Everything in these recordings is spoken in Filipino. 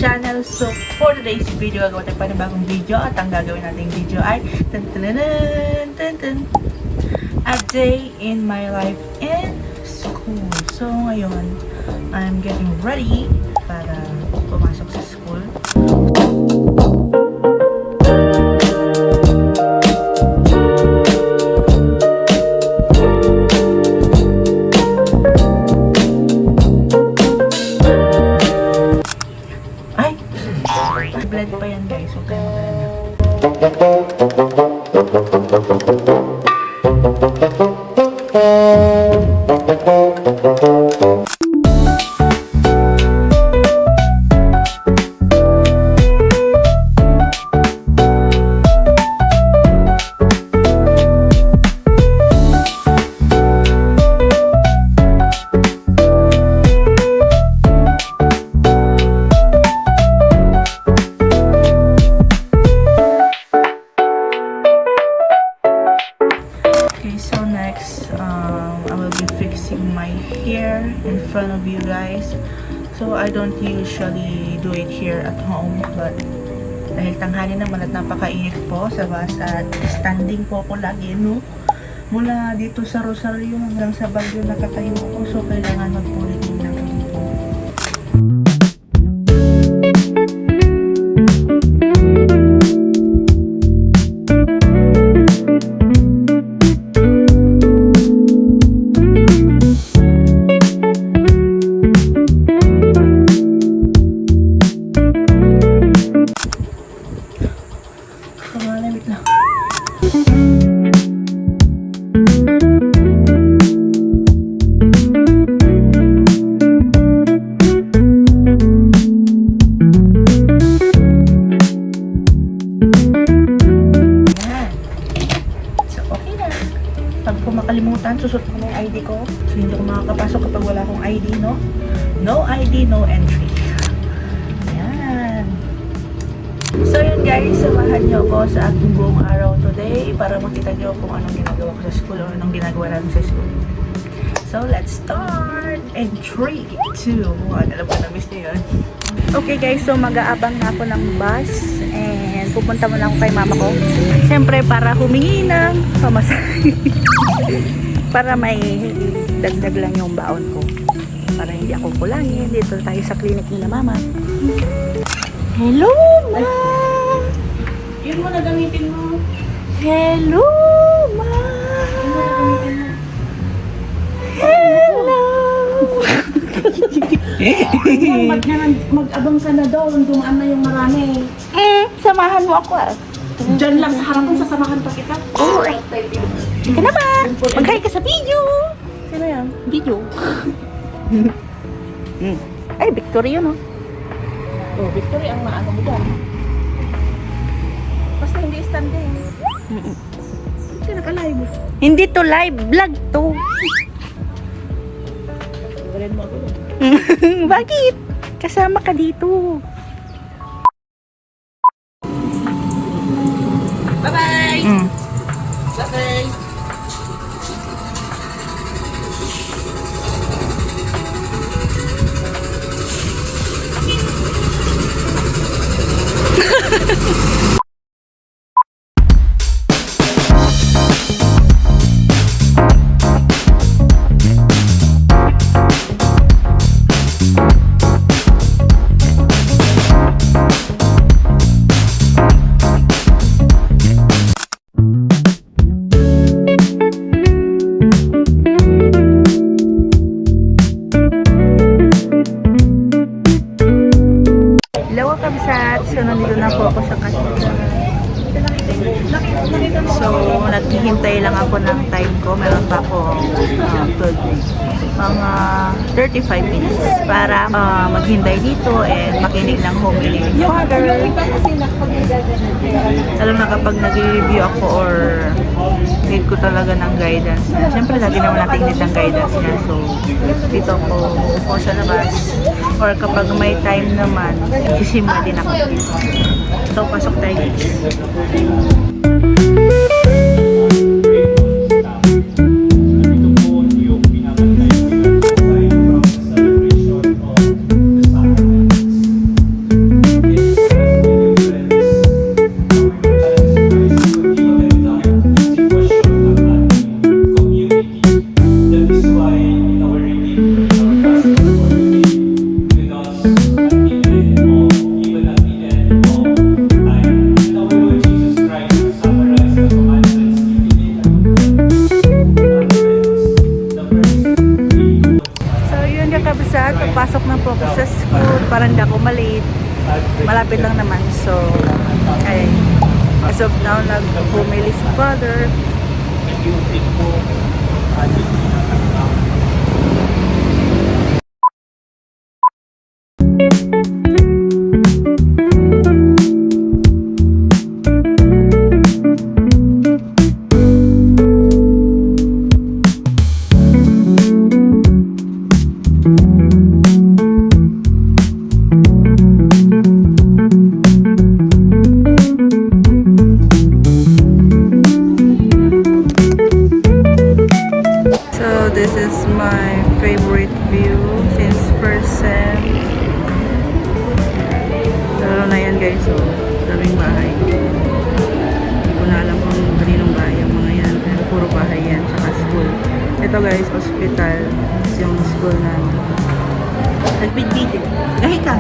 channel. So, for today's video, gagawa tayo panibagong video at ang gagawin nating video ay a day in my life in school. So, ngayon, I'm getting ready para pumasok sa school. Blend pa yan guys, huwag kayo I will be fixing my hair in front of you guys. So I don't usually do it here at home, but dahil tanghali naman at napakainit po sa basa at standing po ako lagi, no? Mula dito sa Rosario hanggang sa Baguio nakakahiwa ko, so kailangan magpulit din ako dito. Pag ko makalimutan, susot ko na yung ID ko. So, hindi ko makakapasok kapag wala akong ID, no? No ID, no entry. Ayan. So, yun guys, samahan niyo ako sa aking buong araw today para makita niyo kung anong ginagawa ko sa school o anong ginagawa namin sa school. So, let's start! And 3, 2, 1. Alam ko, na-miss niyo yun. Okay guys, so mag-aabang na ako ng bus and pupunta muna ako kay mama ko. Siyempre para humingi ng pamasahe. Para may dagdag lang yung baon ko. Para hindi ako kulangin. Dito tayo sa clinic nila mama. Hello ma! Yun mo na gamitin mo. Hello ma! Yun mo na gamitin mo. Hello! Mag-abang sa na daw, dumaan na yung marami. Samahan mo ako ah. Diyan lang sa harapan, sasamahan pa kita. Alright. Ka na ba? Mag-hi ka sa video. Sino yan? Video. Ay, Victory yun oh. Oh, Victory ang maano mo dyan. Basta hindi standing. Hindi ka naka-live. Hindi to live, vlog to. Galing mo ako. Bakit? Kasama ka dito. Bye-bye! Bye-bye! So, nandito na po ako sa kanila. So, naghihintay lang ako ng time ko. Meron pa ako mga 35 minutes para maghintay dito and makinig ng homily ni Father. Alam na kapag nag-review ako or need ko talaga ng guidance. Siyempre, lagi naman natin need ng guidance niya. So, dito ako upo sa labas. Or kapag may time naman, isimba din ako dito. So, pasok tayo guys. malapit lang naman. So, ay, as of now, nagbumili si father. So this is my favorite view since first sem. Lalo na yan guys, so daming bahay. Hindi ko na alam kung kaninong bahay yung mga yan, pero puro bahay yan, tsaka school. Ito guys, hospital, yung school namin. Nagbidbid. Gahi ka.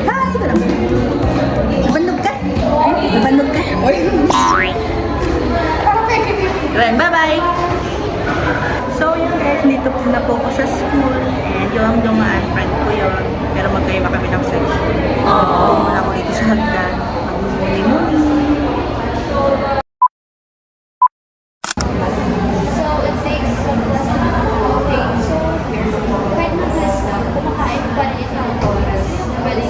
Ha, ito lang. Ibandog ka. Ibandog ka. Bye-bye. So yun guys, dito na po ako sa school and yung dumaan, friend ko yun, pero magkaiba kami ng section. Wala ako dito sa hagdan, magmumuni-muni. So, it takes some less than a whole day. So, kahit mag-less lang, kumakain pa rin ito ng oras. Pwede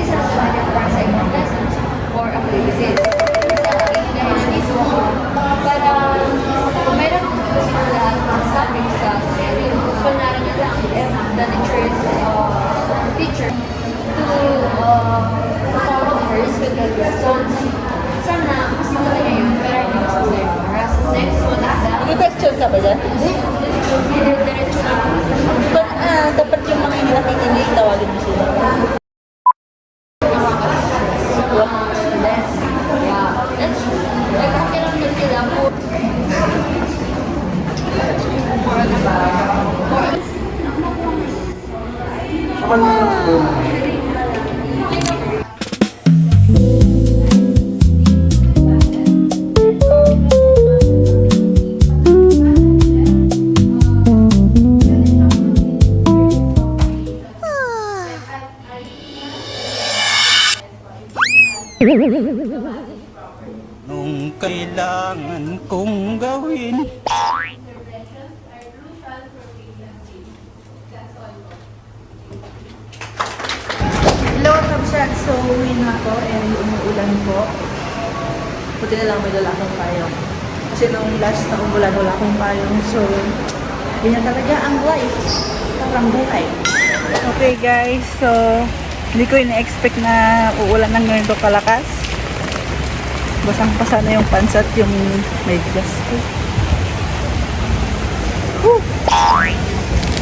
sa naman yung para sa ibang lessons or activities. Dahil nandito ako, para kung meron sila ang topic sa schedule, panaran nila ang the lecturer's teacher to follow first with the results. Sana, gusto ko na yun, pero hindi gusto ko yun. Next one is that. Question ka ba dyan? Diretso na. Dapat yung mga hindi nakikinig, tawagin mo sila. Less. Yeah. That's true. Like, okay lang din sila po. Nung kailangan kong gawin. Hello, Kamsat. So, uwi na ako and umuulan po. Buti na lang may dala akong payong. Kasi nung last na umulan, wala akong payong. So, yun na talaga ang life. Parang buhay. Okay guys, so hindi ko ina-expect na uulan ng ganito kalakas. Basang-basa na yung pants at yung medyas ko. Whew!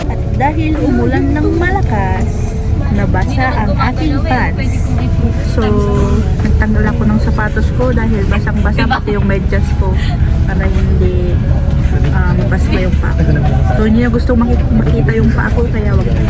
At dahil umulan ng malakas, nabasa ang aking pants. So, nagtanggal ako ng sapatos ko dahil basang-basa pati yung medyas ko para hindi mabasa yung paa ko. So, hindi na gusto makita yung paa ko kaya wag na.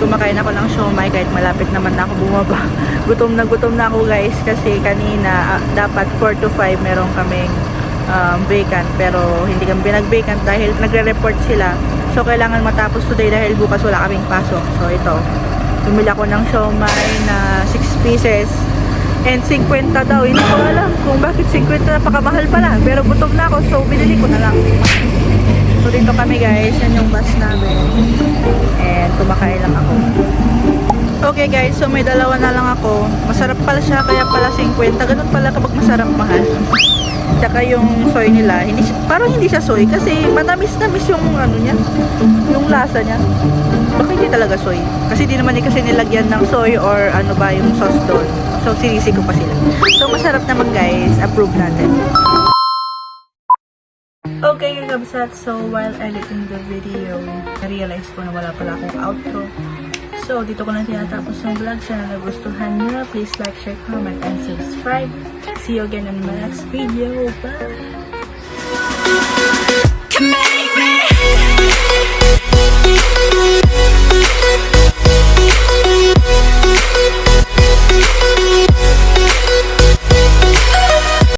kumakain ako ng siomai kahit malapit naman na ako bumaba. Gutom na ako guys kasi kanina dapat 4 to 5 meron kaming vacant pero hindi kami pinag-vacant dahil nagre-report sila. So, kailangan matapos today dahil bukas wala kaming pasok. So, ito. Bumili ako ng siomay na 6 pieces. And 50 daw. Hindi ko alam kung bakit 50. Napakamahal pala. Pero gutom na ako. So, binili ko na lang. So, dito kami guys. Yan yung bus namin. And kumakain lang ako. Okay guys, so may dalawa na lang ako. Masarap pala siya, kaya pala 50. Ganun pala kapag masarap, mahal. Tsaka yung soy nila, parang hindi siya soy kasi manamis-namis yung ano niya, yung lasa niya. Baka hindi talaga soy. Kasi di naman kasi nilagyan ng soy or ano ba yung sauce doon. So sinisi ko pa sila. So masarap naman guys, approve natin. Okay yung kabsat, so while editing the video, na-realize ko na wala pala akong outro. So, dito ko na tinatapos yung vlog. Sana nagustuhan nyo. Please like, share, comment, and subscribe. See you again in my next video. Bye!